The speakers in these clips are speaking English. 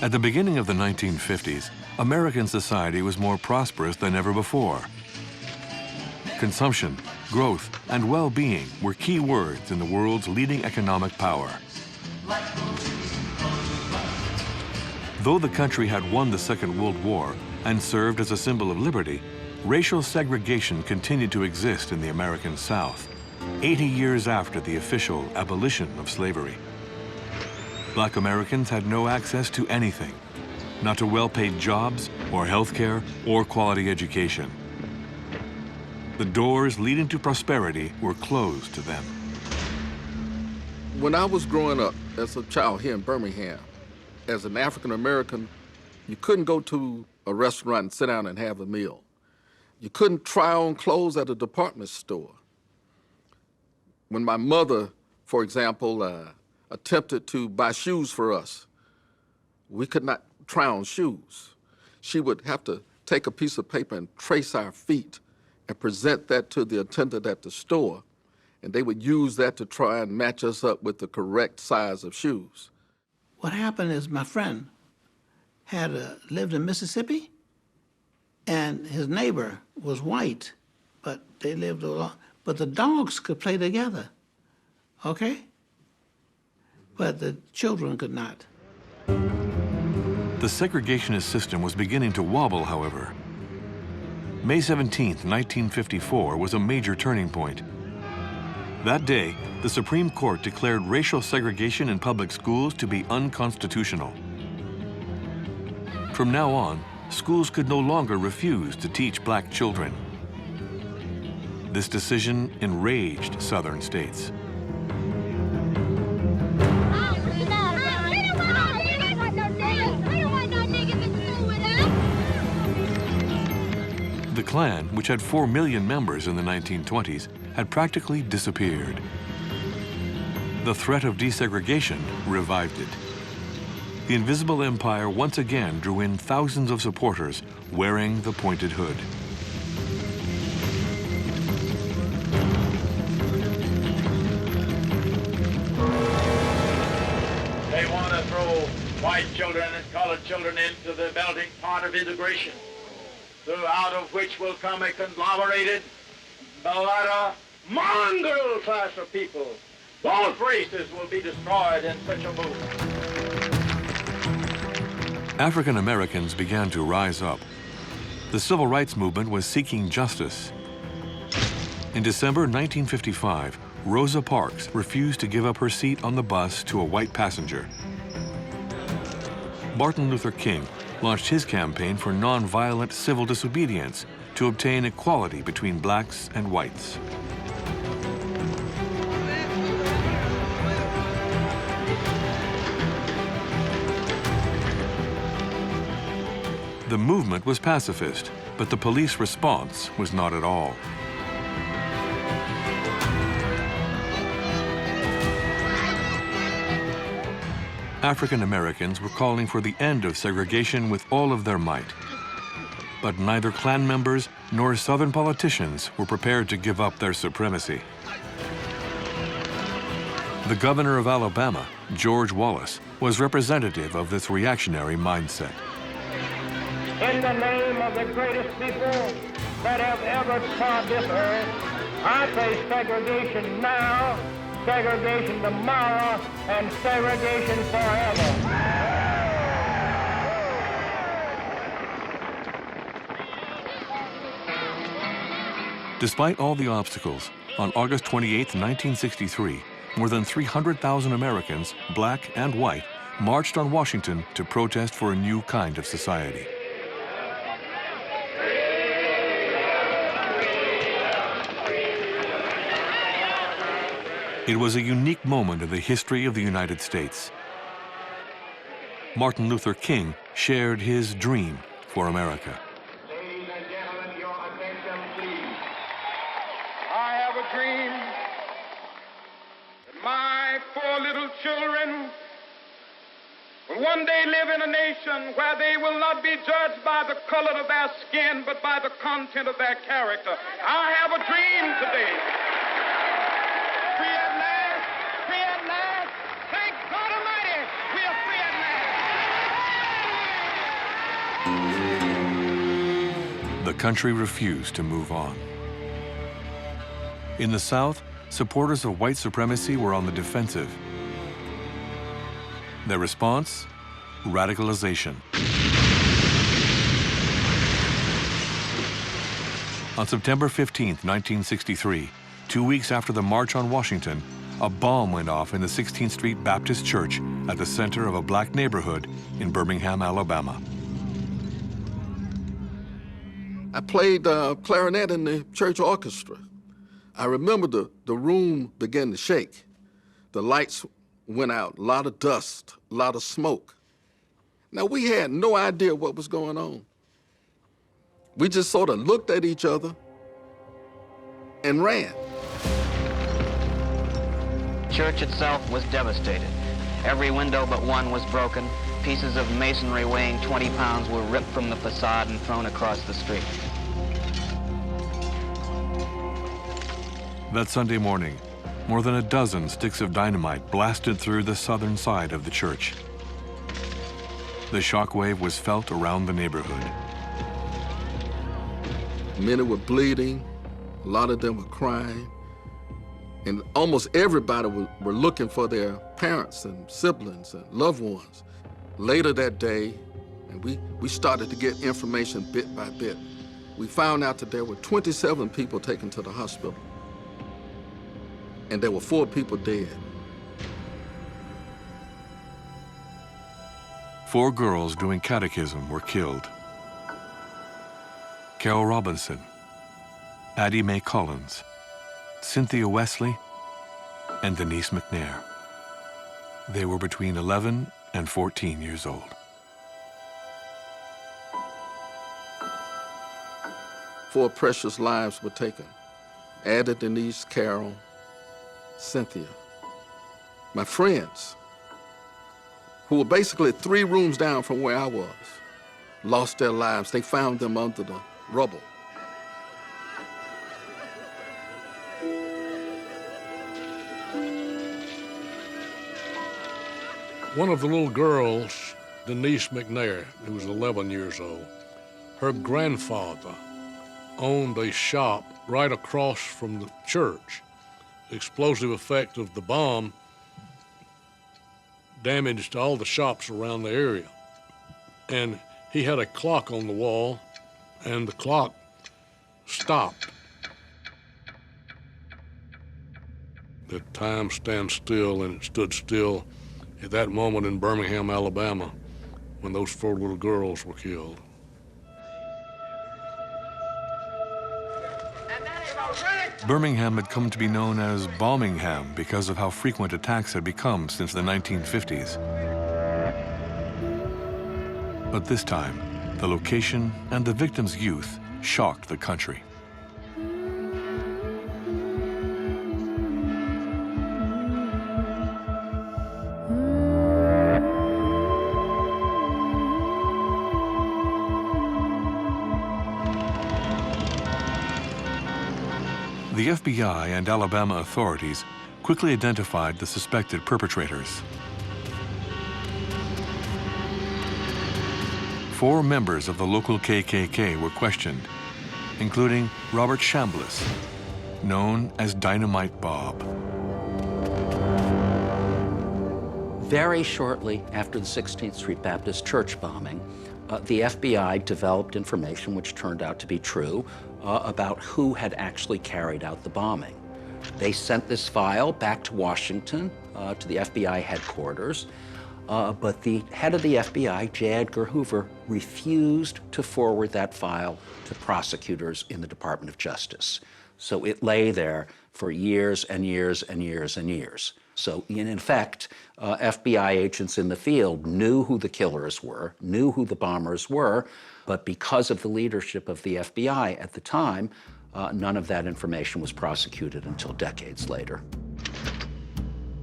At the beginning of the 1950s, American society was more prosperous than ever before. Consumption, growth, and well-being were key words in the world's leading economic power. Though the country had won the Second World War and served as a symbol of liberty, racial segregation continued to exist in the American South, 80 years after the official abolition of slavery. Black Americans had no access to anything, not to well-paid jobs or health care or quality education. The doors leading to prosperity were closed to them. When I was growing up as a child here in Birmingham, as an African American, you couldn't go to a restaurant and sit down and have a meal. You couldn't try on clothes at a department store. When my mother, for example, attempted to buy shoes for us, we could not try on shoes. She would have to take a piece of paper and trace our feet and present that to the attendant at the store, and they would use that to try and match us up with the correct size of shoes. What happened is my friend had lived in Mississippi, and his neighbor was white, but they lived along, but the dogs could play together, okay? But the children could not. The segregationist system was beginning to wobble, however. May 17, 1954 was a major turning point. That day, the Supreme Court declared racial segregation in public schools to be unconstitutional. From now on, schools could no longer refuse to teach black children. This decision enraged Southern states. The Klan, which had 4 million members in the 1920s, had practically disappeared. The threat of desegregation revived it. The invisible empire once again drew in thousands of supporters wearing the pointed hood. They want to throw white children and colored children into the melting pot of integration, out of which will come a conglomerated, mulatto, mongrel class of people. Both races will be destroyed in such a move. African Americans began to rise up. The civil rights movement was seeking justice. In December 1955, Rosa Parks refused to give up her seat on the bus to a white passenger. Martin Luther King launched his campaign for nonviolent civil disobedience to obtain equality between blacks and whites. The movement was pacifist, but the police response was not at all. African Americans were calling for the end of segregation with all of their might. But neither Klan members nor Southern politicians were prepared to give up their supremacy. The governor of Alabama, George Wallace, was representative of this reactionary mindset. In the name of the greatest people that have ever trod this earth, I say segregation now, segregation tomorrow, and segregation forever. Despite all the obstacles, on August 28, 1963, more than 300,000 Americans, black and white, marched on Washington to protest for a new kind of society. It was a unique moment in the history of the United States. Martin Luther King shared his dream for America. Ladies and gentlemen, your attention, please. I have a dream that my 4 little children will one day live in a nation where they will not be judged by the color of their skin, but by the content of their character. I have a dream today. Free at last, free at last. Thank God Almighty, we are free at last. The country refused to move on. In the South, supporters of white supremacy were on the defensive. Their response? Radicalization. On September 15, 1963, 2 weeks after the March on Washington, a bomb went off in the 16th Street Baptist Church at the center of a black neighborhood in Birmingham, Alabama. I played clarinet in the church orchestra. I remember the room began to shake. The lights went out, a lot of dust, a lot of smoke. Now, we had no idea what was going on. We just sort of looked at each other and ran. Church itself was devastated. Every window but one was broken. Pieces of masonry weighing 20 pounds were ripped from the facade and thrown across the street. That Sunday morning, more than a dozen sticks of dynamite blasted through the southern side of the church. The shockwave was felt around the neighborhood. Many were bleeding, a lot of them were crying, and almost everybody were looking for their parents and siblings and loved ones. Later that day, and we started to get information bit by bit. We found out that there were 27 people taken to the hospital, and there were 4 people dead. 4 girls doing catechism were killed. Carol Robinson, Addie Mae Collins, Cynthia Wesley, and Denise McNair. They were between 11 and 14 years old. Four precious lives were taken. Addie, Denise, Carol, Cynthia. My friends, who were basically 3 rooms down from where I was, lost their lives. They found them under the rubble. One of the little girls, Denise McNair, who was 11 years old, her grandfather owned a shop right across from the church. The explosive effect of the bomb damaged all the shops around the area. And he had a clock on the wall, and the clock stopped. The time stands still, and it stood still at that moment in Birmingham, Alabama, when those 4 little girls were killed. Birmingham had come to be known as Bombingham because of how frequent attacks had become since the 1950s. But this time, the location and the victims' youth shocked the country. The FBI and Alabama authorities quickly identified the suspected perpetrators. 4 members of the local KKK were questioned, including Robert Chambliss, known as Dynamite Bob. Very shortly after the 16th Street Baptist Church bombing, the FBI developed information which turned out to be true about who had actually carried out the bombing. They sent this file back to Washington, to the FBI headquarters, but the head of the FBI, J. Edgar Hoover, refused to forward that file to prosecutors in the Department of Justice. So it lay there for years and years and years and years. So in effect, FBI agents in the field knew who the killers were, knew who the bombers were, but because of the leadership of the FBI at the time, none of that information was prosecuted until decades later.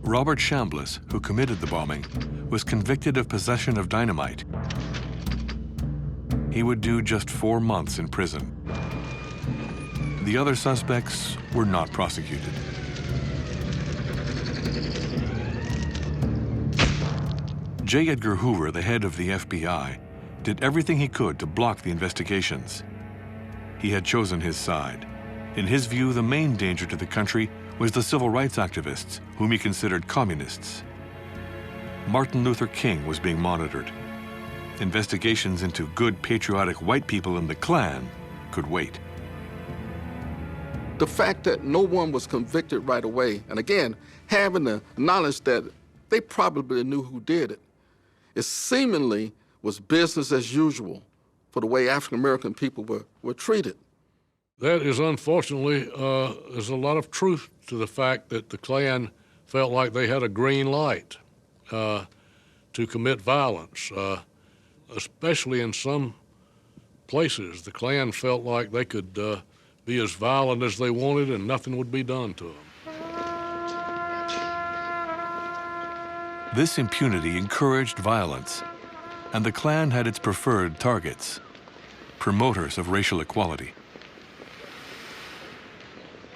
Robert Chambliss, who committed the bombing, was convicted of possession of dynamite. He would do just 4 months in prison. The other suspects were not prosecuted. J. Edgar Hoover, the head of the FBI, did everything he could to block the investigations. He had chosen his side. In his view, the main danger to the country was the civil rights activists, whom he considered communists. Martin Luther King was being monitored. Investigations into good, patriotic white people in the Klan could wait. The fact that no one was convicted right away, and again, having the knowledge that they probably knew who did it, it seemingly was business as usual for the way African-American people were treated. That is, unfortunately, there's a lot of truth to the fact that the Klan felt like they had a green light to commit violence, especially in some places. The Klan felt like they could be as violent as they wanted and nothing would be done to them. This impunity encouraged violence, and the Klan had its preferred targets, promoters of racial equality.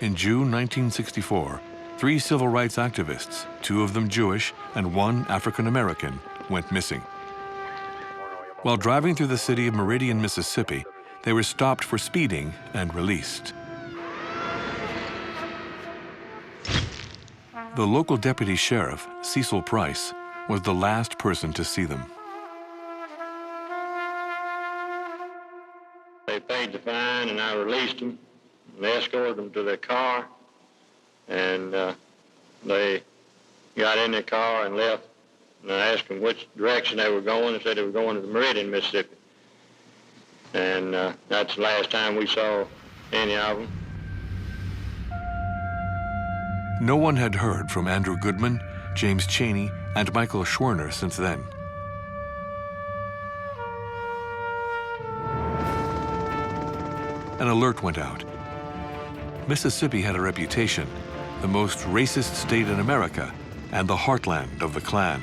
In June 1964, 3 civil rights activists, 2 of them Jewish and 1 African-American, went missing. While driving through the city of Meridian, Mississippi, they were stopped for speeding and released. The local deputy sheriff, Cecil Price, was the last person to see them. They paid the fine and I released them and escorted them to their car, and they got in their car and left. And I asked them which direction they were going. They said they were going to the Meridian, Mississippi. And that's the last time we saw any of them. No one had heard from Andrew Goodman, James Chaney, and Michael Schwerner since then. An alert went out. Mississippi had a reputation, the most racist state in America and the heartland of the Klan.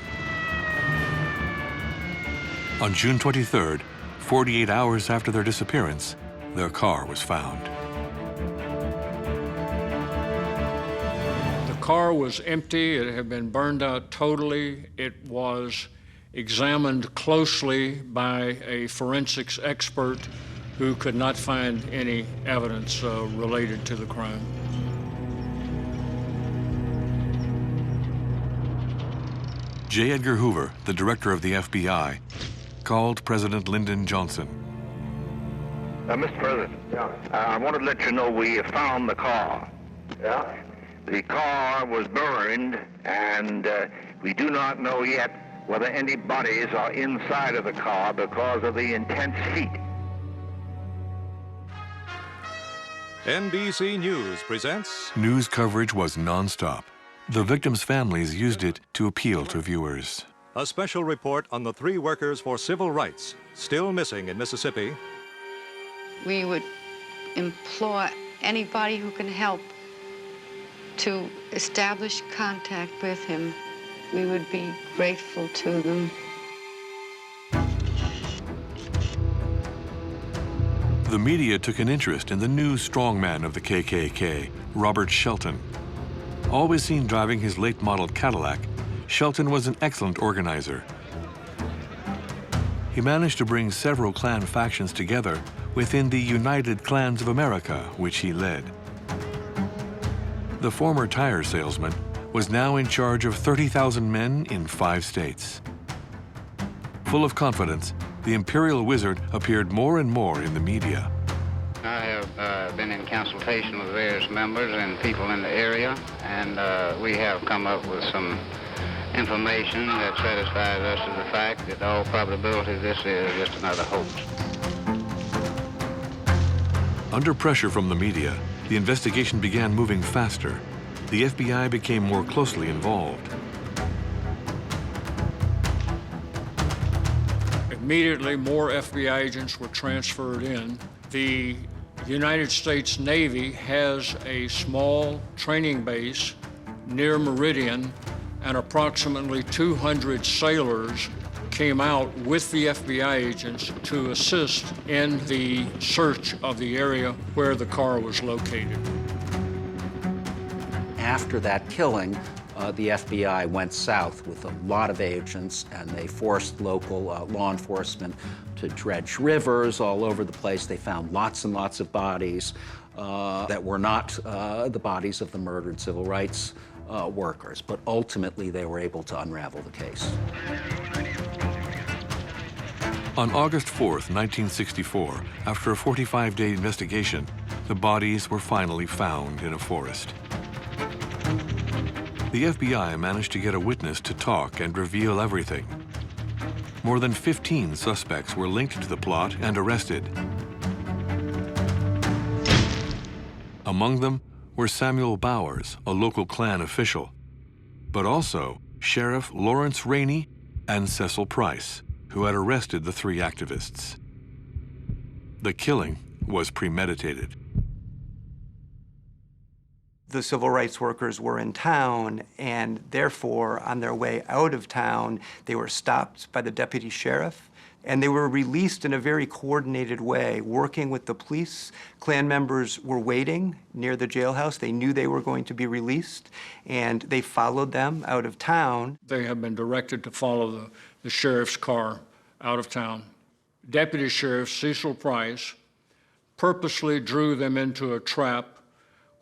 On June 23rd, 48 hours after their disappearance, their car was found. The car was empty. It had been burned out totally. It was examined closely by a forensics expert who could not find any evidence related to the crime. J. Edgar Hoover, the director of the FBI, called President Lyndon Johnson. Mr. President, I wanted to let you know we found the car. Yeah? The car was burned, and we do not know yet whether any bodies are inside of the car because of the intense heat. NBC News presents... News coverage was nonstop. The victims' families used it to appeal to viewers. a special report on the 3 workers for civil rights still missing in Mississippi. We would implore anybody who can help to establish contact with him. We would be grateful to them. The media took an interest in the new strongman of the KKK, Robert Shelton. Always seen driving his late-model Cadillac, Shelton was an excellent organizer. He managed to bring several Klan factions together within the United Klans of America, which he led. The former tire salesman was now in charge of 30,000 men in 5 states. Full of confidence, the Imperial Wizard appeared more and more in the media. I have been in consultation with various members and people in the area, and we have come up with some information that satisfies us of the fact that all probability this is just another hoax. Under pressure from the media, the investigation began moving faster. The FBI became more closely involved. Immediately, more FBI agents were transferred in. The United States Navy has a small training base near Meridian, and approximately 200 sailors came out with the FBI agents to assist in the search of the area where the car was located. After that killing, the FBI went south with a lot of agents, and they forced local law enforcement to dredge rivers all over the place. They found lots and lots of bodies that were not the bodies of the murdered civil rights workers, but ultimately they were able to unravel the case. On August 4th, 1964, after a 45-day investigation, the bodies were finally found in a forest. The FBI managed to get a witness to talk and reveal everything. More than 15 suspects were linked to the plot and arrested. Among them were Samuel Bowers, a local Klan official, but also Sheriff Lawrence Rainey and Cecil Price, who had arrested the three activists. The killing was premeditated. The civil rights workers were in town, and therefore, on their way out of town, they were stopped by the deputy sheriff, and they were released in a very coordinated way, working with the police. Klan members were waiting near the jailhouse. They knew they were going to be released, and they followed them out of town. They have been directed to follow the sheriff's car out of town. Deputy Sheriff Cecil Price purposely drew them into a trap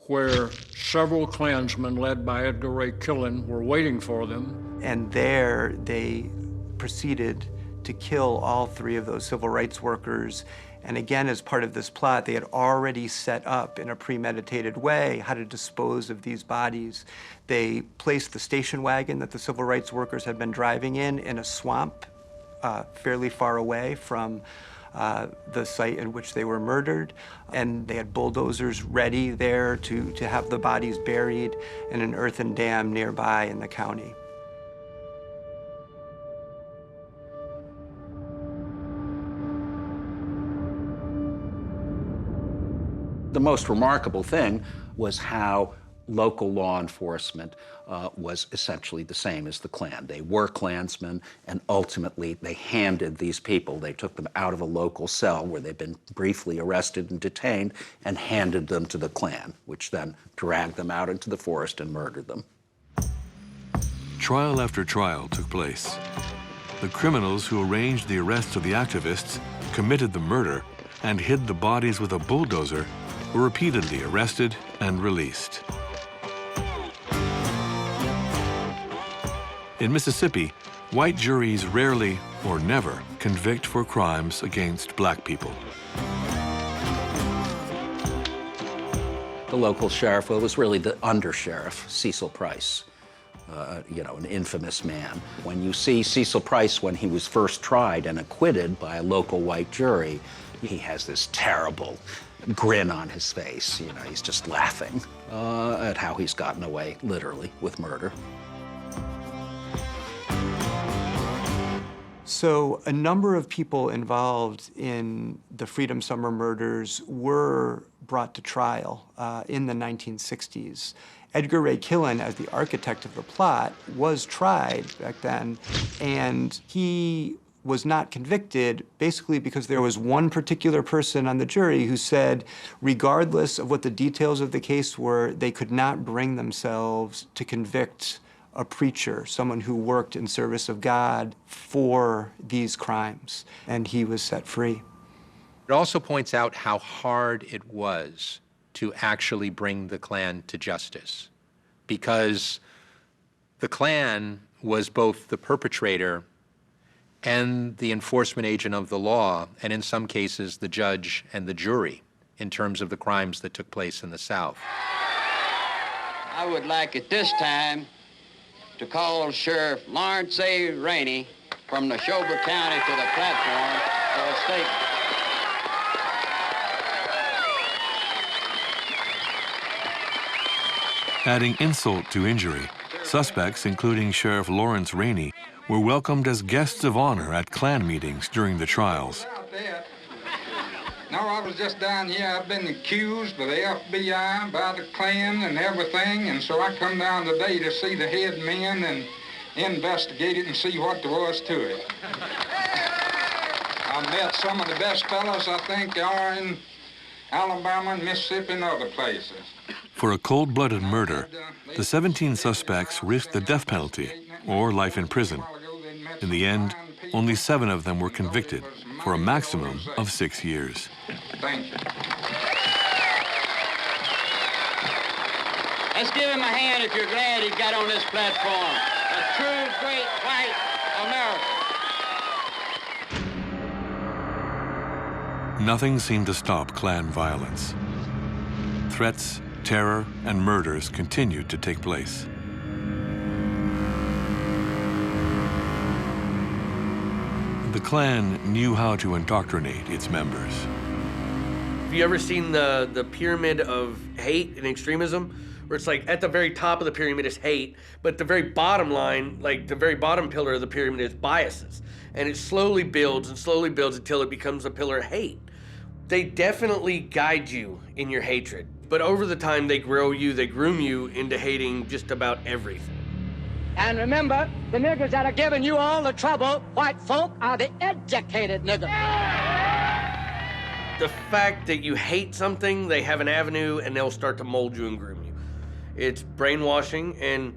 where several Klansmen led by Edgar Ray Killen were waiting for them. And there they proceeded to kill all three of those civil rights workers. And again, as part of this plot, they had already set up in a premeditated way how to dispose of these bodies. They placed the station wagon that the civil rights workers had been driving in a swamp fairly far away from the site in which they were murdered, and they had bulldozers ready there to have the bodies buried in an earthen dam nearby in the county. The most remarkable thing was how local law enforcement was essentially the same as the Klan. They were Klansmen, and ultimately they handed these people, they took them out of a local cell where they'd been briefly arrested and detained and handed them to the Klan, which then dragged them out into the forest and murdered them. Trial after trial took place. The criminals who arranged the arrests of the activists, committed the murder, and hid the bodies with a bulldozer were repeatedly arrested and released. In Mississippi, white juries rarely or never convict for crimes against black people. The local sheriff, well, was really the undersheriff, Cecil Price, an infamous man. When you see Cecil Price when he was first tried and acquitted by a local white jury, he has this terrible grin on his face. He's just laughing at how he's gotten away, literally, with murder. So a number of people involved in the Freedom Summer murders were brought to trial in the 1960s. Edgar Ray Killen, as the architect of the plot, was tried back then, and he was not convicted basically because there was one particular person on the jury who said, regardless of what the details of the case were, they could not bring themselves to convict a preacher, someone who worked in service of God, for these crimes, and he was set free. It also points out how hard it was to actually bring the Klan to justice, because the Klan was both the perpetrator and the enforcement agent of the law, and in some cases, the judge and the jury in terms of the crimes that took place in the South. I would like at this time to call Sheriff Lawrence A. Rainey from Neshoba County to the platform for a statement. Adding insult to injury, suspects, including Sheriff Lawrence Rainey, were welcomed as guests of honor at Klan meetings during the trials. No, I was just down here. I've been accused by the FBI, by the Klan and everything, and so I come down today to see the head men and investigate it and see what there was to it. I met some of the best fellows I think are in Alabama and Mississippi and other places. For a cold-blooded murder, the 17 suspects risked the death penalty or life in prison. In the end, only 7 of them were convicted for a maximum of 6 years. Thank you. Let's give him a hand if you're glad he got on this platform. A true great white America. Nothing seemed to stop Klan violence. Threats, terror, and murders continued to take place. The Klan knew how to indoctrinate its members. Have you ever seen the pyramid of hate and extremism? Where it's like at the very top of the pyramid is hate, but the very bottom line, like the very bottom pillar of the pyramid is biases. And it slowly builds and slowly builds until it becomes a pillar of hate. They definitely guide you in your hatred, but over the time they grow you, they groom you into hating just about everything. And remember, the niggers that are giving you all the trouble, white folk, are the educated niggers. The fact that you hate something, they have an avenue and they'll start to mold you and groom you. It's brainwashing, and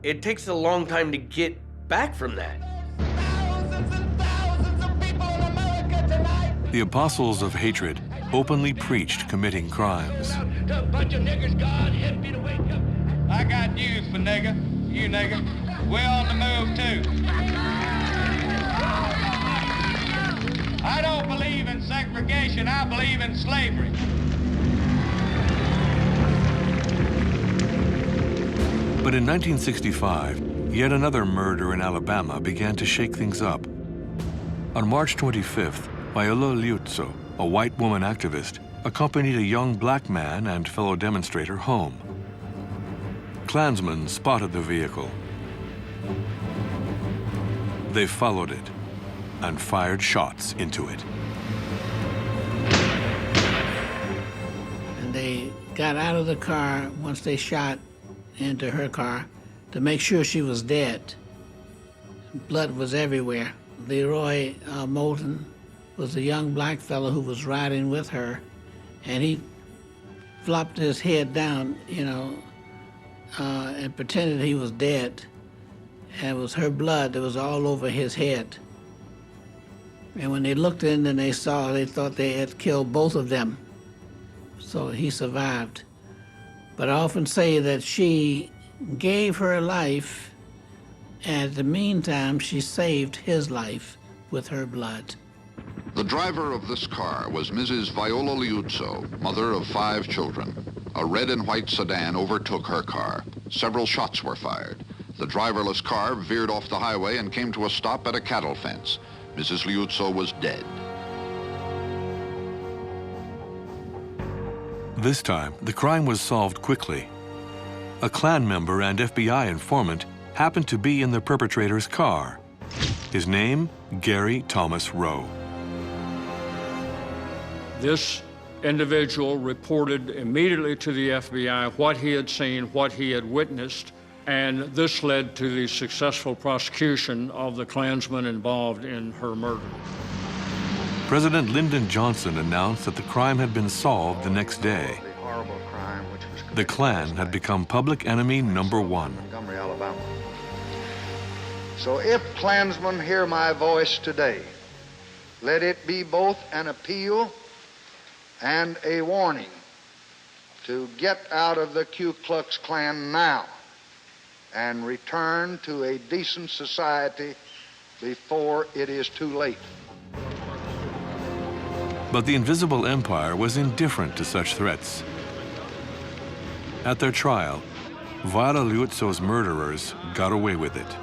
it takes a long time to get back from that. The apostles of hatred openly preached committing crimes. I got news for nigger, you nigger. We're on the move too. I don't believe in segregation, I believe in slavery. But in 1965, yet another murder in Alabama began to shake things up. On March 25th, Viola Liuzzo, a white woman activist, accompanied a young black man and fellow demonstrator home. Klansmen spotted the vehicle. They followed it and fired shots into it. And they got out of the car once they shot into her car to make sure she was dead. Blood was everywhere. Leroy Moulton was a young black fellow who was riding with her, and he flopped his head down, and pretended he was dead. And it was her blood that was all over his head. And when they looked in and they saw, they thought they had killed both of them. So he survived. But I often say that she gave her life, and in the meantime, she saved his life with her blood. The driver of this car was Mrs. Viola Liuzzo, mother of 5 children. A red and white sedan overtook her car. Several shots were fired. The driverless car veered off the highway and came to a stop at a cattle fence. Mrs. Liuzzo was dead. This time, the crime was solved quickly. A Klan member and FBI informant happened to be in the perpetrator's car. His name, Gary Thomas Rowe. This individual reported immediately to the FBI what he had seen, what he had witnessed, and this led to the successful prosecution of the Klansmen involved in her murder. President Lyndon Johnson announced that the crime had been solved the next day. The Klan had become public enemy number 1. Montgomery, Alabama. So if Klansmen hear my voice today, let it be both an appeal and a warning to get out of the Ku Klux Klan now and return to a decent society before it is too late. But the invisible empire was indifferent to such threats. At their trial, Viola Liuzzo's murderers got away with it.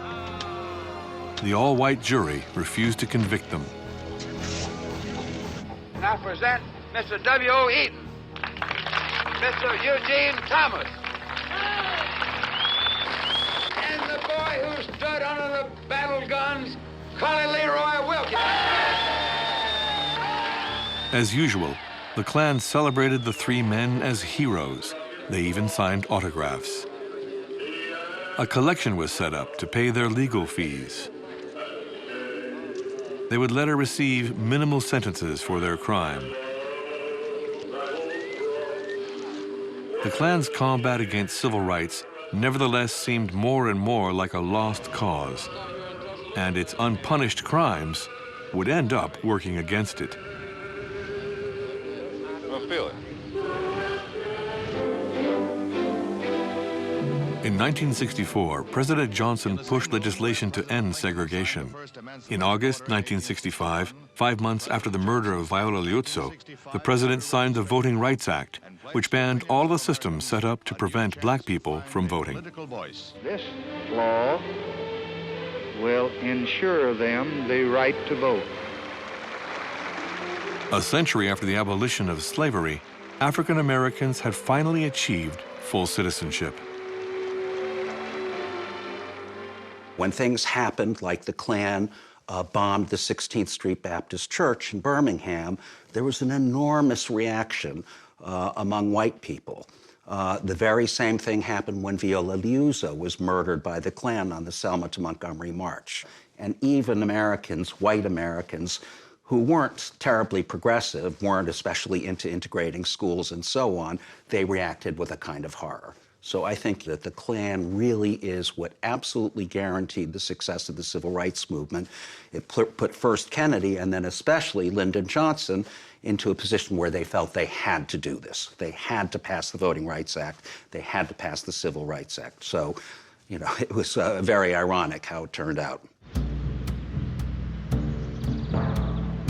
The all-white jury refused to convict them. And I present Mr. W.O. Eaton, Mr. Eugene Thomas, and the boy who stood under the battle guns, Collie Leroy Wilkins. As usual, the Klan celebrated the 3 men as heroes. They even signed autographs. A collection was set up to pay their legal fees. They would later receive minimal sentences for their crime. The Klan's combat against civil rights nevertheless seemed more and more like a lost cause, and its unpunished crimes would end up working against it. I feel it. In 1964, President Johnson pushed legislation to end segregation. In August 1965, 5 months after the murder of Viola Liuzzo, the president signed the Voting Rights Act, which banned all the systems set up to prevent black people from voting. This law will ensure them the right to vote. A century after the abolition of slavery, African Americans had finally achieved full citizenship. When things happened, like the Klan bombed the 16th Street Baptist Church in Birmingham, there was an enormous reaction among white people. The very same thing happened when Viola Liuzzo was murdered by the Klan on the Selma to Montgomery March. And even Americans, white Americans, who weren't terribly progressive, weren't especially into integrating schools and so on, they reacted with a kind of horror. So I think that the Klan really is what absolutely guaranteed the success of the civil rights movement. It put first Kennedy and then especially Lyndon Johnson into a position where they felt they had to do this. They had to pass the Voting Rights Act. They had to pass the Civil Rights Act. So, you know, it was very ironic how it turned out.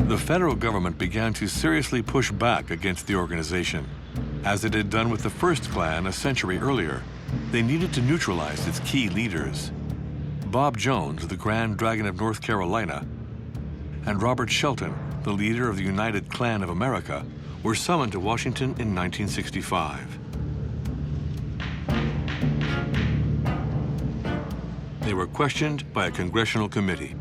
The federal government began to seriously push back against the organization. As it had done with the first Klan a century earlier, they needed to neutralize its key leaders. Bob Jones, the Grand Dragon of North Carolina, and Robert Shelton, the leader of the United Klan of America, were summoned to Washington in 1965. They were questioned by a congressional committee.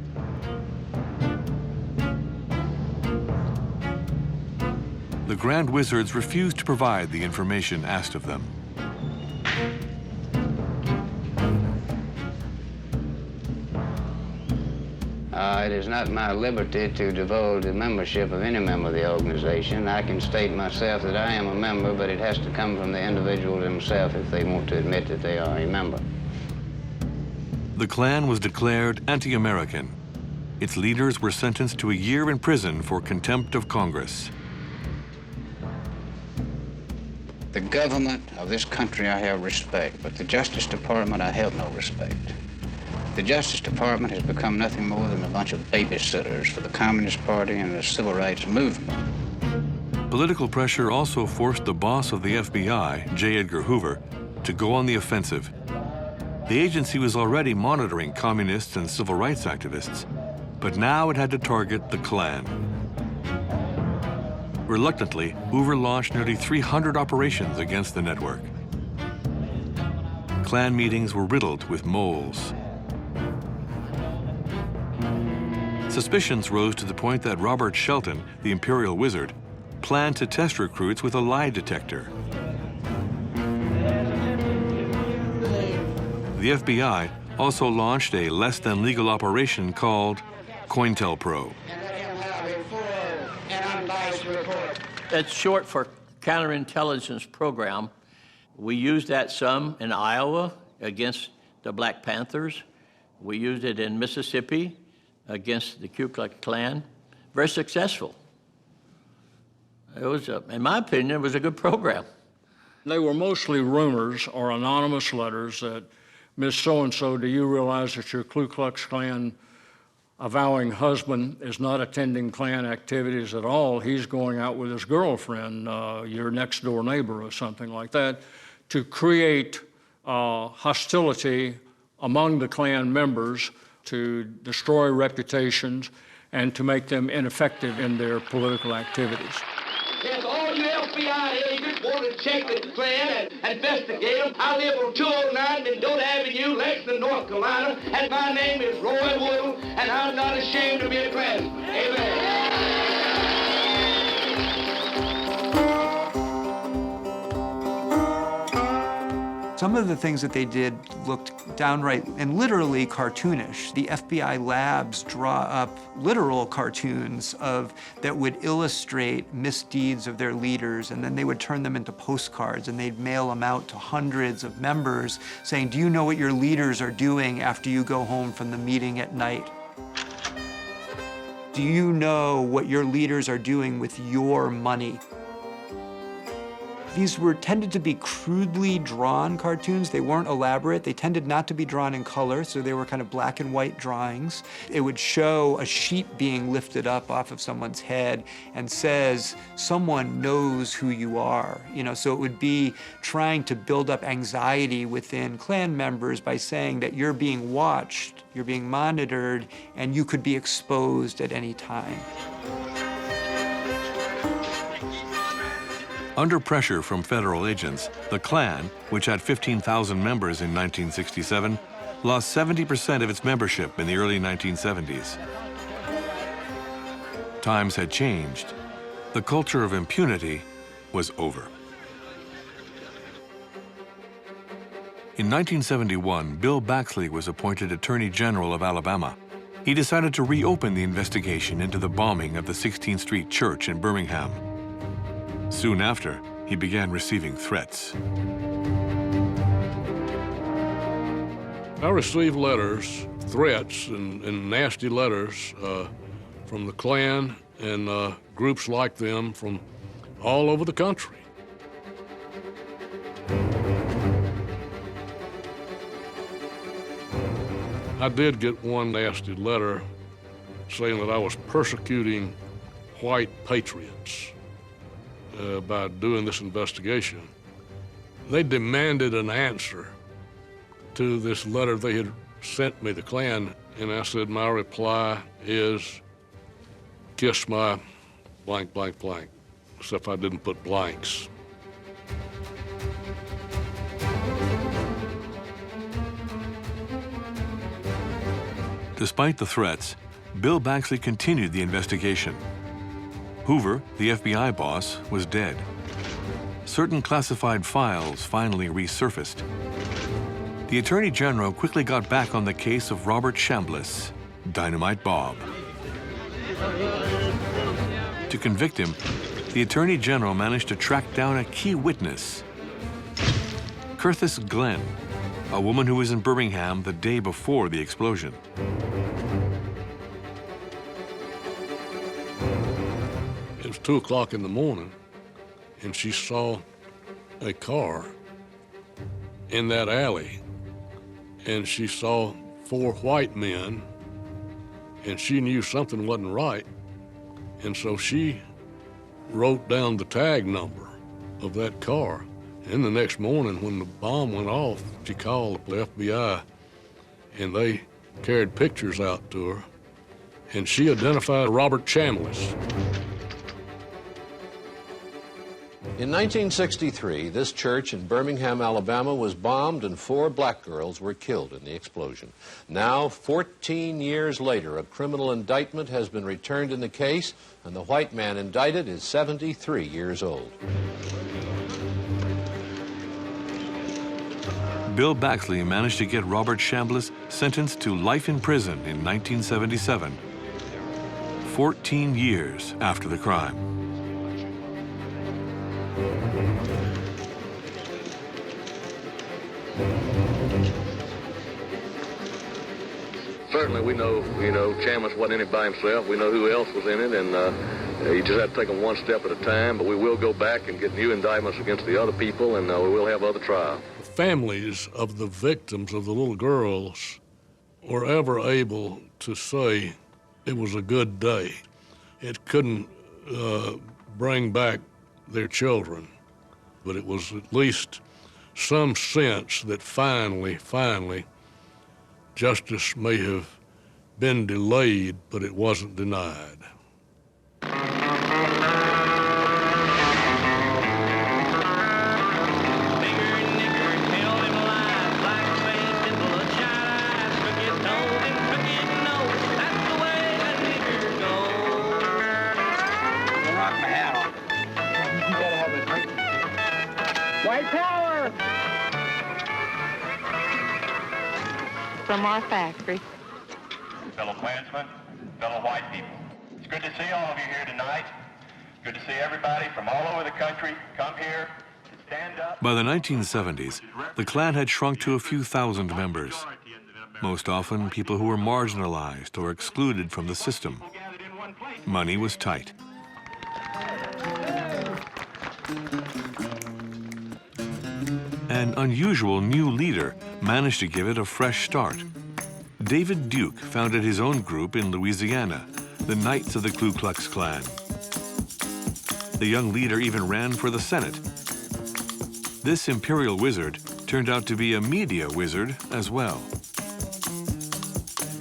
The Grand Wizards refused to provide the information asked of them. It is not my liberty to divulge the membership of any member of the organization. I can state myself that I am a member, but it has to come from the individual himself if they want to admit that they are a member. The Klan was declared anti-American. Its leaders were sentenced to a year in prison for contempt of Congress. The government of this country I have respect, but the Justice Department I have no respect. The Justice Department has become nothing more than a bunch of babysitters for the Communist Party and the Civil Rights Movement. Political pressure also forced the boss of the FBI, J. Edgar Hoover, to go on the offensive. The agency was already monitoring communists and civil rights activists, but now it had to target the Klan. Reluctantly, Hoover launched nearly 300 operations against the network. Klan meetings were riddled with moles. Suspicions rose to the point that Robert Shelton, the Imperial Wizard, planned to test recruits with a lie detector. The FBI also launched a less-than-legal operation called COINTELPRO. That's short for Counterintelligence Program. We used that some in Iowa against the Black Panthers. We used it in Mississippi against the Ku Klux Klan. Very successful. It was, in my opinion, it was a good program. They were mostly rumors or anonymous letters that, Miss So-and-so, do you realize that your Ku Klux Klan avowing husband is not attending Klan activities at all? He's going out with his girlfriend, your next door neighbor or something like that, to create hostility among the Klan members, to destroy reputations, and to make them ineffective in their political activities. Yes, all you FBI agents want to check the Klan and investigate them. I live on 209 Mendota Avenue, Lexington, North Carolina, and my name is Roy Woodle, and I'm not ashamed to be a Klansman. Amen. Some of the things that they did looked downright and literally cartoonish. The FBI labs draw up literal cartoons that would illustrate misdeeds of their leaders, and then they would turn them into postcards, and they'd mail them out to hundreds of members saying, do you know what your leaders are doing after you go home from the meeting at night? Do you know what your leaders are doing with your money? These tended to be crudely drawn cartoons. They weren't elaborate. They tended not to be drawn in color, so they were kind of black and white drawings. It would show a sheep being lifted up off of someone's head and says, someone knows who you are. So it would be trying to build up anxiety within Klan members by saying that you're being watched, you're being monitored, and you could be exposed at any time. Under pressure from federal agents, the Klan, which had 15,000 members in 1967, lost 70% of its membership in the early 1970s. Times had changed. The culture of impunity was over. In 1971, Bill Baxley was appointed Attorney General of Alabama. He decided to reopen the investigation into the bombing of the 16th Street Church in Birmingham. Soon after, he began receiving threats. I received letters, threats, and nasty letters from the Klan and groups like them from all over the country. I did get one nasty letter saying that I was persecuting white patriots. By doing this investigation. They demanded an answer to this letter they had sent me, the Klan, and I said my reply is, kiss my blank, blank, blank, except I didn't put blanks. Despite the threats, Bill Baxley continued the investigation. Hoover, the FBI boss, was dead. Certain classified files finally resurfaced. The Attorney General quickly got back on the case of Robert Chambliss, Dynamite Bob. To convict him, the Attorney General managed to track down a key witness, Curtis Glenn, a woman who was in Birmingham the day before the explosion. It was 2 o'clock in the morning, and she saw a car in that alley, and she saw 4 white men, and she knew something wasn't right, and so she wrote down the tag number of that car. And the next morning, when the bomb went off, she called the FBI, and they carried pictures out to her, and she identified Robert Chambliss. In 1963, this church in Birmingham, Alabama was bombed and 4 black girls were killed in the explosion. Now, 14 years later, a criminal indictment has been returned in the case, and the white man indicted is 73 years old. Bill Baxley managed to get Robert Chambliss sentenced to life in prison in 1977, 14 years after the crime. Certainly, we know, Chambliss wasn't in it by himself. We know who else was in it, and you just have to take them one step at a time. But we will go back and get new indictments against the other people, and we will have other trials. Families of the victims of the little girls were ever able to say it was a good day. It couldn't bring back their children, but it was at least some sense that finally, justice may have been delayed, but it wasn't denied. White power! From our factory. Fellow Klansmen, fellow white people. It's good to see all of you here tonight. Good to see everybody from all over the country come here and stand up. By the 1970s, the Klan had shrunk to a few thousand members, most often people who were marginalized or excluded from the system. Money was tight. An unusual new leader managed to give it a fresh start. David Duke founded his own group in Louisiana, the Knights of the Ku Klux Klan. The young leader even ran for the Senate. This imperial wizard turned out to be a media wizard as well.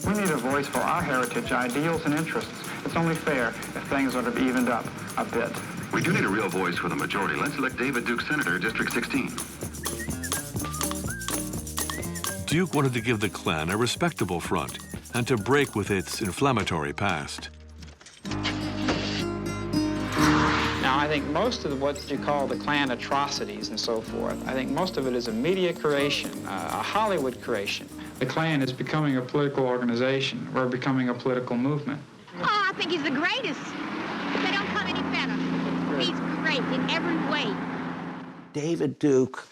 We need a voice for our heritage, ideals, and interests. It's only fair if things are to be evened up a bit. We do need a real voice for the majority. Let's elect David Duke Senator, District 16. Duke wanted to give the Klan a respectable front and to break with its inflammatory past. Now, I think most of what you call the Klan atrocities and so forth, I think most of it is a media creation, a Hollywood creation. The Klan is becoming a political organization. We're becoming a political movement. Oh, I think he's the greatest. They don't come any better. He's great in every way. David Duke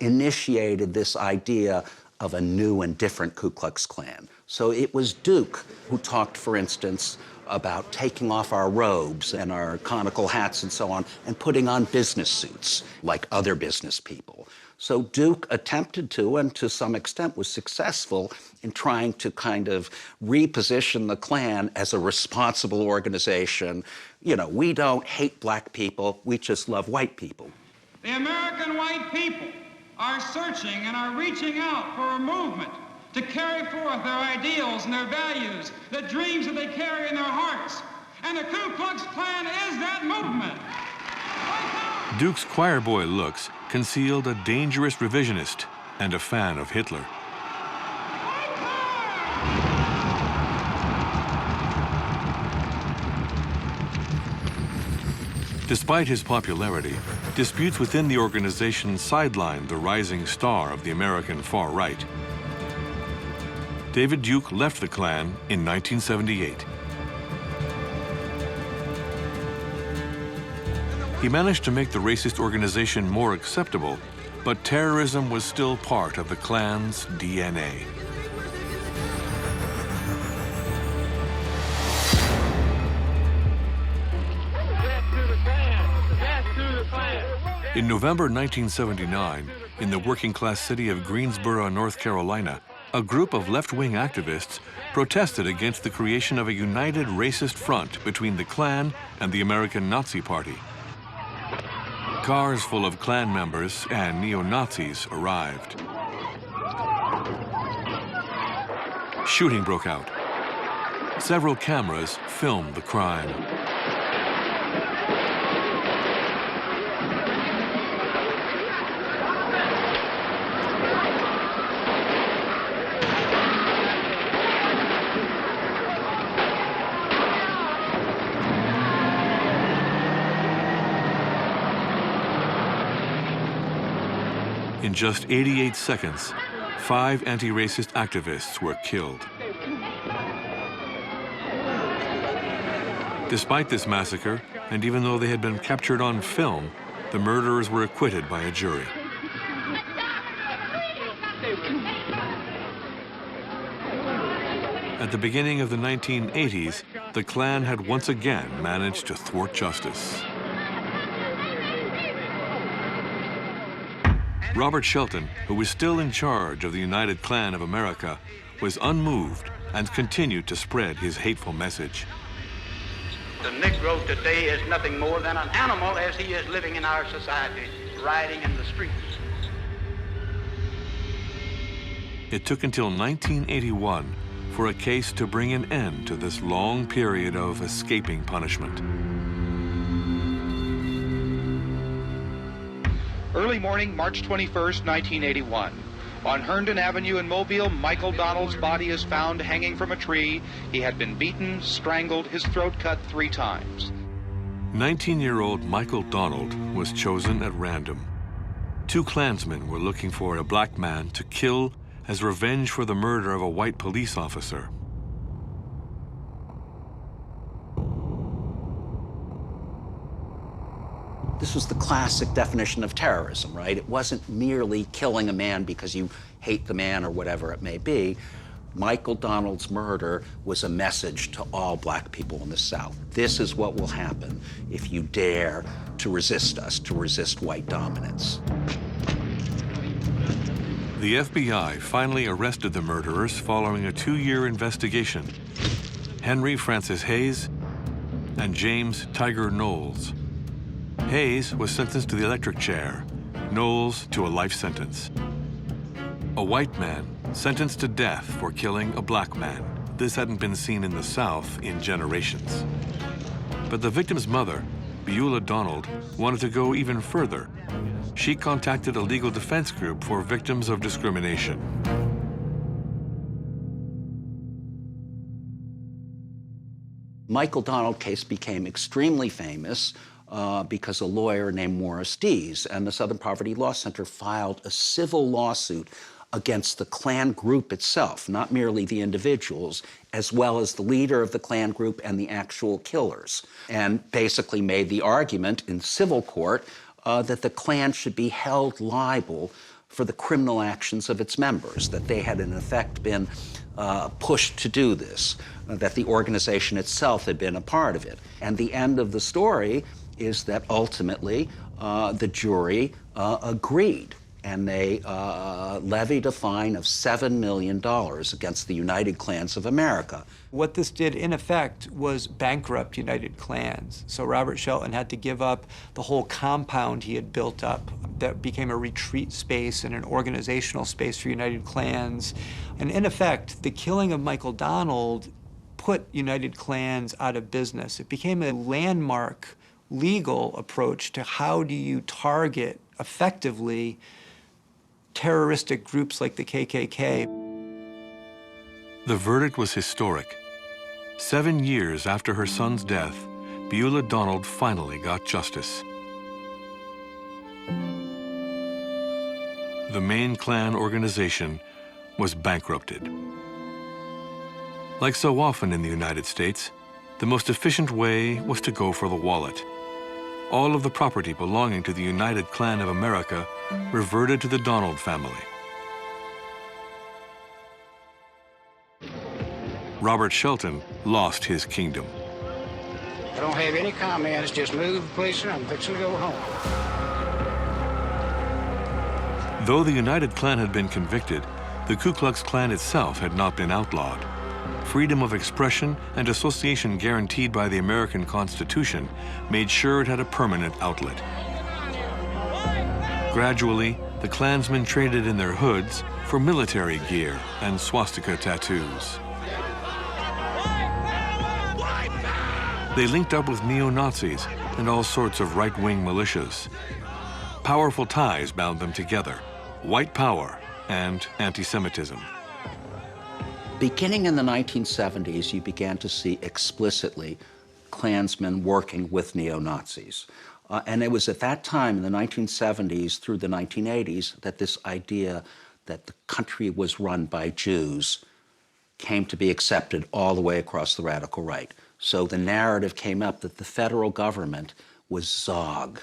initiated this idea of a new and different Ku Klux Klan. So it was Duke who talked, for instance, about taking off our robes and our conical hats and so on and putting on business suits like other business people. So Duke attempted to, and to some extent was successful in trying to kind of reposition the Klan as a responsible organization. You know, we don't hate black people, we just love white people. The American white people are searching and are reaching out for a movement to carry forth their ideals and their values, the dreams that they carry in their hearts. And the Ku Klux Klan is that movement. Duke's choir boy looks concealed a dangerous revisionist and a fan of Hitler. Despite his popularity, disputes within the organization sidelined the rising star of the American far right. David Duke left the Klan in 1978. He managed to make the racist organization more acceptable, but terrorism was still part of the Klan's DNA. In November 1979, in the working-class city of Greensboro, North Carolina, a group of left-wing activists protested against the creation of a united racist front between the Klan and the American Nazi Party. Cars full of Klan members and neo-Nazis arrived. Shooting broke out. Several cameras filmed the crime. In just 88 seconds, 5 anti-racist activists were killed. Despite this massacre, and even though they had been captured on film, the murderers were acquitted by a jury. At the beginning of the 1980s, the Klan had once again managed to thwart justice. Robert Shelton, who was still in charge of the United Klan of America, was unmoved and continued to spread his hateful message. The Negro today is nothing more than an animal as he is living in our society, riding in the streets. It took until 1981 for a case to bring an end to this long period of escaping punishment. Early morning, March 21st, 1981. On Herndon Avenue in Mobile, Michael Donald's body is found hanging from a tree. He had been beaten, strangled, his throat cut 3 times. 19-year-old Michael Donald was chosen at random. 2 Klansmen were looking for a black man to kill as revenge for the murder of a white police officer. This was the classic definition of terrorism, right? It wasn't merely killing a man because you hate the man or whatever it may be. Michael Donald's murder was a message to all black people in the South. This is what will happen if you dare to resist us, to resist white dominance. The FBI finally arrested the murderers following a 2-year investigation. Henry Francis Hayes and James Tiger Knowles. Hayes was sentenced to the electric chair, Knowles to a life sentence. A white man sentenced to death for killing a black man. This hadn't been seen in the South in generations. But the victim's mother, Viola Donald, wanted to go even further. She contacted a legal defense group for victims of discrimination. Michael Donald case became extremely famous because a lawyer named Morris Dees and the Southern Poverty Law Center filed a civil lawsuit against the Klan group itself, not merely the individuals, as well as the leader of the Klan group and the actual killers, and basically made the argument in civil court that the Klan should be held liable for the criminal actions of its members, that they had in effect been pushed to do this, that the organization itself had been a part of it. And the end of the story is that ultimately the jury agreed, and they levied a fine of $7 million against the United Klans of America. What this did, in effect, was bankrupt United Klans. So Robert Shelton had to give up the whole compound he had built up that became a retreat space and an organizational space for United Klans. And in effect, the killing of Michael Donald put United Klans out of business. It became a landmark legal approach to how do you target effectively terroristic groups like the KKK. The verdict was historic. 7 years after her son's death, Viola Donald finally got justice. The main Klan organization was bankrupted. Like so often in the United States, the most efficient way was to go for the wallet. All of the property belonging to the United Klan of America reverted to the Donald family. Robert Shelton lost his kingdom. I don't have any comments, just move, please, I'm fixing to go home. Though the United Klan had been convicted, the Ku Klux Klan itself had not been outlawed. Freedom of expression and association guaranteed by the American Constitution made sure it had a permanent outlet. Gradually, the Klansmen traded in their hoods for military gear and swastika tattoos. They linked up with neo-Nazis and all sorts of right-wing militias. Powerful ties bound them together: white power and anti-Semitism. Beginning in the 1970s, you began to see explicitly Klansmen working with neo-Nazis. And it was at that time, in the 1970s through the 1980s, that this idea that the country was run by Jews came to be accepted all the way across the radical right. So the narrative came up that the federal government was Zog,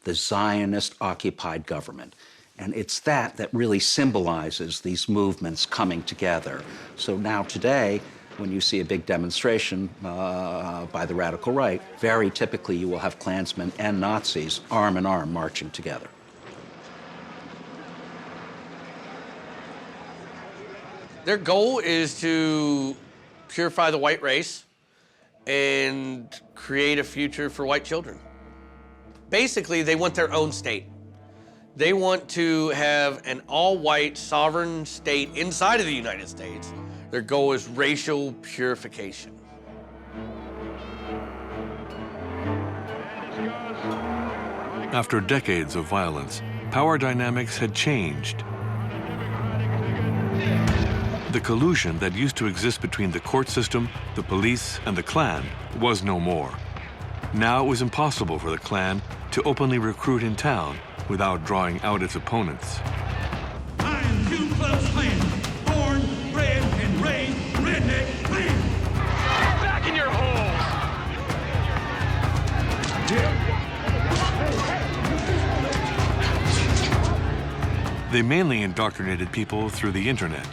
the Zionist-occupied government. And it's that that really symbolizes these movements coming together. So now today, when you see a big demonstration by the radical right, very typically you will have Klansmen and Nazis arm in arm marching together. Their goal is to purify the white race and create a future for white children. Basically, they want their own state. They want to have an all-white sovereign state inside of the United States. Their goal is racial purification. After decades of violence, power dynamics had changed. The collusion that used to exist between the court system, the police, and the Klan was no more. Now it was impossible for the Klan to openly recruit in town without drawing out its opponents. I am Ku Klux Klan, born, bred, and raised redneck Klan. Back in your holes! They mainly indoctrinated people through the internet.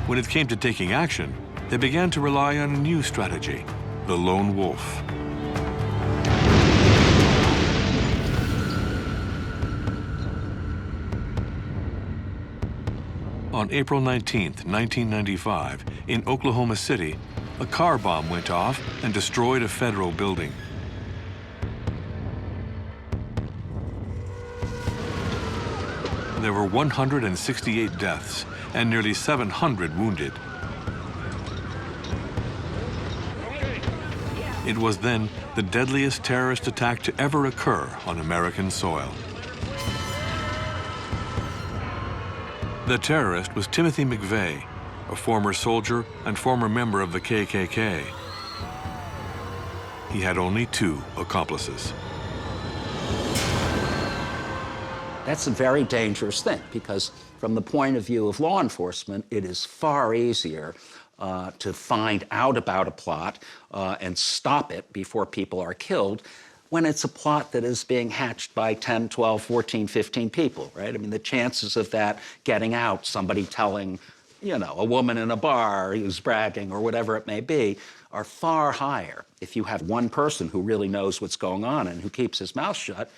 When it came to taking action, they began to rely on a new strategy, the lone wolf. On April 19, 1995, in Oklahoma City, a car bomb went off and destroyed a federal building. There were 168 deaths and nearly 700 wounded. It was then the deadliest terrorist attack to ever occur on American soil. The terrorist was Timothy McVeigh, a former soldier and former member of the KKK. He had only 2 accomplices. That's a very dangerous thing because from the point of view of law enforcement, it is far easier to find out about a plot and stop it before people are killed when it's a plot that is being hatched by 10, 12, 14, 15 people, right? I mean, the chances of that getting out, somebody telling, you know, a woman in a bar who's bragging or whatever it may be, are far higher. If you have one person who really knows what's going on and who keeps his mouth shut,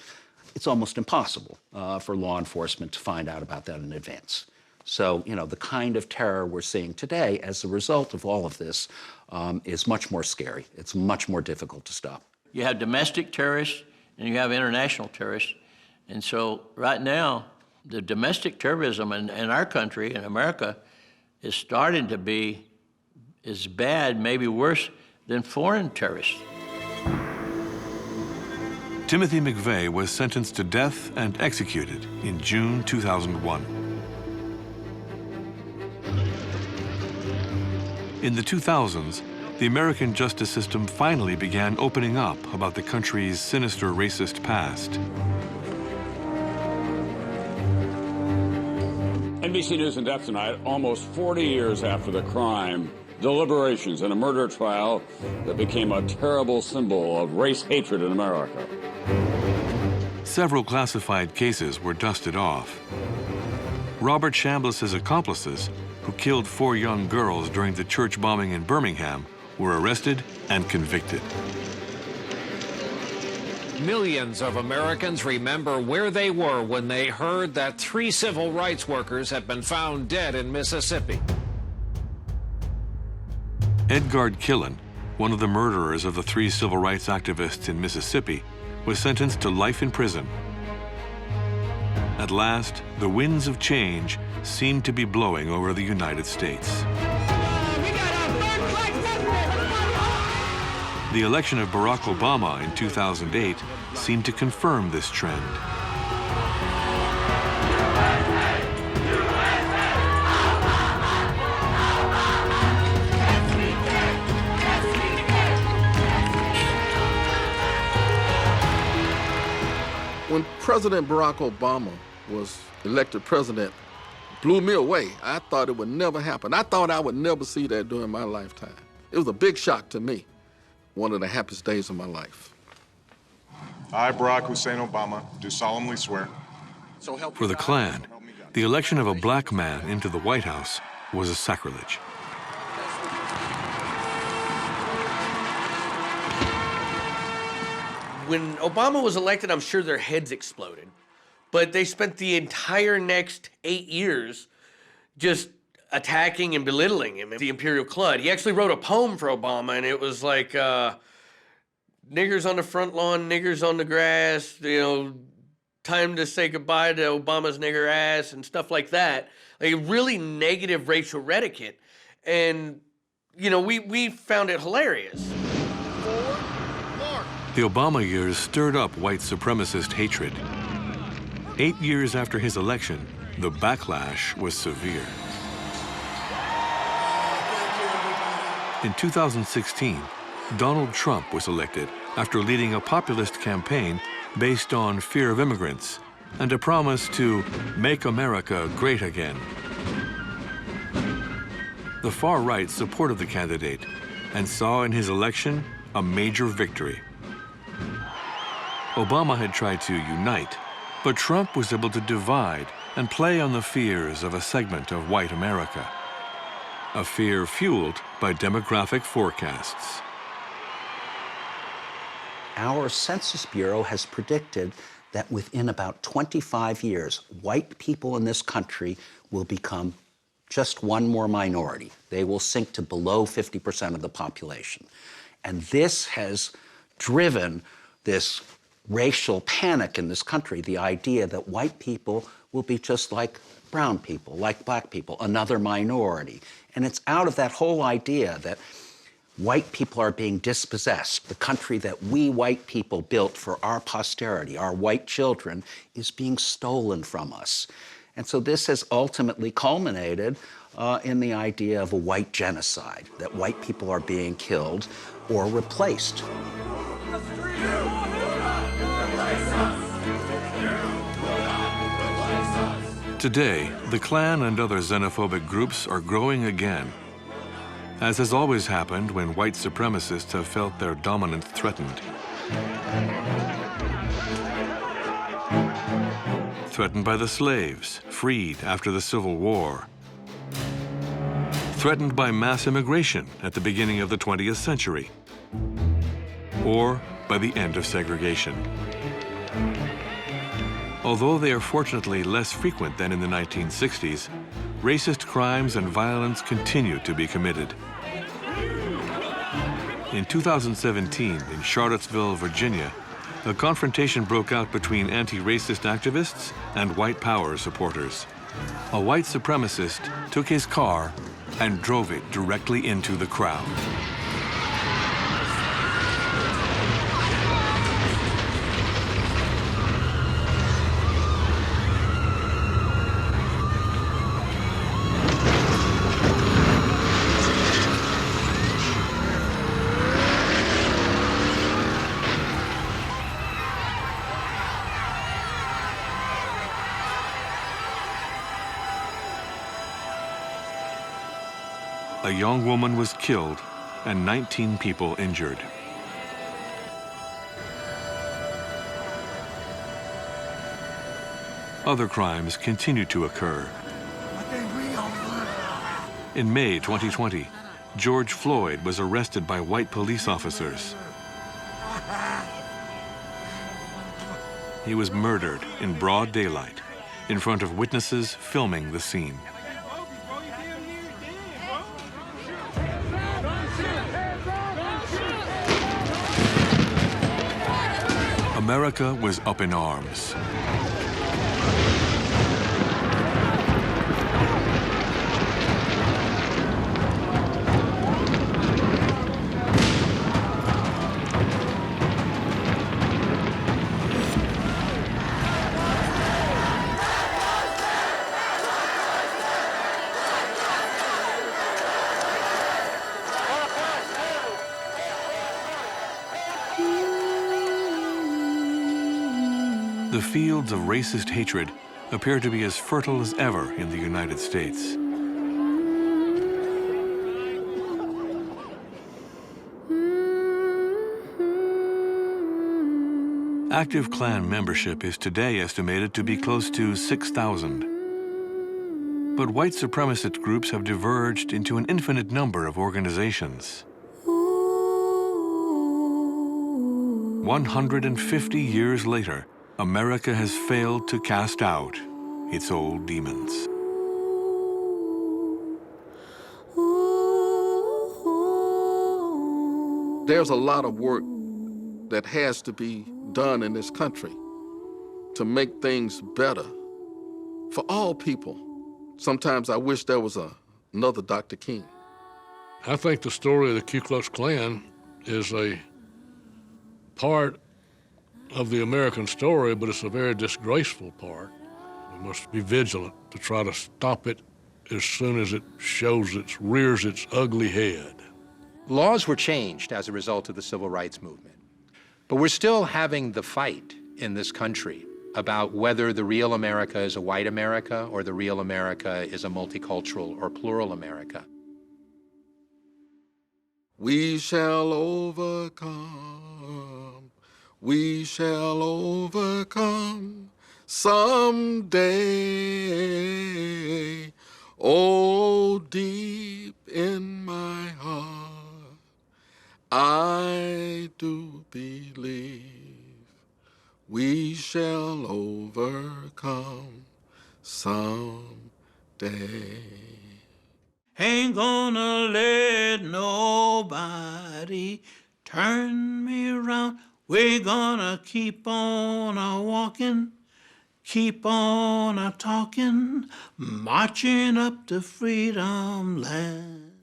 it's almost impossible for law enforcement to find out about that in advance. So, you know, the kind of terror we're seeing today as a result of all of this is much more scary. It's much more difficult to stop. You have domestic terrorists and you have international terrorists. And so right now, the domestic terrorism in our country, in America, is starting to be as bad, maybe worse, than foreign terrorists. Timothy McVeigh was sentenced to death and executed in June 2001. In the 2000s, the American justice system finally began opening up about the country's sinister racist past. NBC News in depth tonight, almost 40 years after the crime, deliberations in a murder trial that became a terrible symbol of race hatred in America. Several classified cases were dusted off. Robert Chambliss's accomplices, who killed 4 young girls during the church bombing in Birmingham, were arrested and convicted. Millions of Americans remember where they were when they heard that 3 civil rights workers had been found dead in Mississippi. Edgard Killen, one of the murderers of the 3 civil rights activists in Mississippi, was sentenced to life in prison. At last, the winds of change seemed to be blowing over the United States. The election of Barack Obama in 2008 seemed to confirm this trend. When President Barack Obama was elected president, blew me away. I thought it would never happen. I thought I would never see that during my lifetime. It was a big shock to me. One of the happiest days of my life. I, Barack Hussein Obama, do solemnly swear. For the Klan, the election of a black man into the White House was a sacrilege. When Obama was elected, I'm sure their heads exploded. But they spent the entire next 8 years just attacking and belittling him, the Imperial Club. He actually wrote a poem for Obama, and it was like, niggers on the front lawn, niggers on the grass, you know, time to say goodbye to Obama's nigger ass, and stuff like that. Like a really negative racial etiquette. And, you know, we found it hilarious. The Obama years stirred up white supremacist hatred. 8 years after his election, the backlash was severe. In 2016, Donald Trump was elected after leading a populist campaign based on fear of immigrants and a promise to make America great again. The far right supported the candidate and saw in his election a major victory. Obama had tried to unite, but Trump was able to divide and play on the fears of a segment of white America. a fear fueled by demographic forecasts. Our Census Bureau has predicted that within about 25 years, white people in this country will become just one more minority. They will sink to below 50% of the population. And this has driven this racial panic in this country, the idea that white people will be just like brown people, like black people, another minority. And it's out of that whole idea that white people are being dispossessed. The country that we white people built for our posterity, our white children, is being stolen from us. And so this has ultimately culminated in the idea of a white genocide, that white people are being killed or replaced. Today, the Klan and other xenophobic groups are growing again. As has always happened when white supremacists have felt their dominance threatened. Threatened by the slaves, freed after the Civil War. Threatened by mass immigration at the beginning of the 20th century. Or by the end of segregation. Although they are fortunately less frequent than in the 1960s, racist crimes and violence continue to be committed. In 2017, in Charlottesville, Virginia, a confrontation broke out between anti-racist activists and white power supporters. A white supremacist took his car and drove it directly into the crowd. A young woman was killed and 19 people injured. Other crimes continue to occur. In May 2020, George Floyd was arrested by white police officers. He was murdered in broad daylight in front of witnesses filming the scene. America was up in arms. The fields of racist hatred appear to be as fertile as ever in the United States. Active Klan membership is today estimated to be close to 6,000. But white supremacist groups have diverged into an infinite number of organizations. 150 years later, America has failed to cast out its old demons. There's a lot of work that has to be done in this country to make things better for all people. Sometimes I wish there was another Dr. King. I think the story of the Ku Klux Klan is a part of the American story, but it's a very disgraceful part. We must be vigilant to try to stop it as soon as it rears its ugly head. Laws were changed as a result of the civil rights movement, but we're still having the fight in this country about whether the real America is a white America or the real America is a multicultural or plural America. We shall overcome. We shall overcome someday. Oh, deep in my heart, I do believe we shall overcome someday. Ain't gonna let nobody turn me around. We're gonna keep on walking, keep on talking, marching up to freedom land.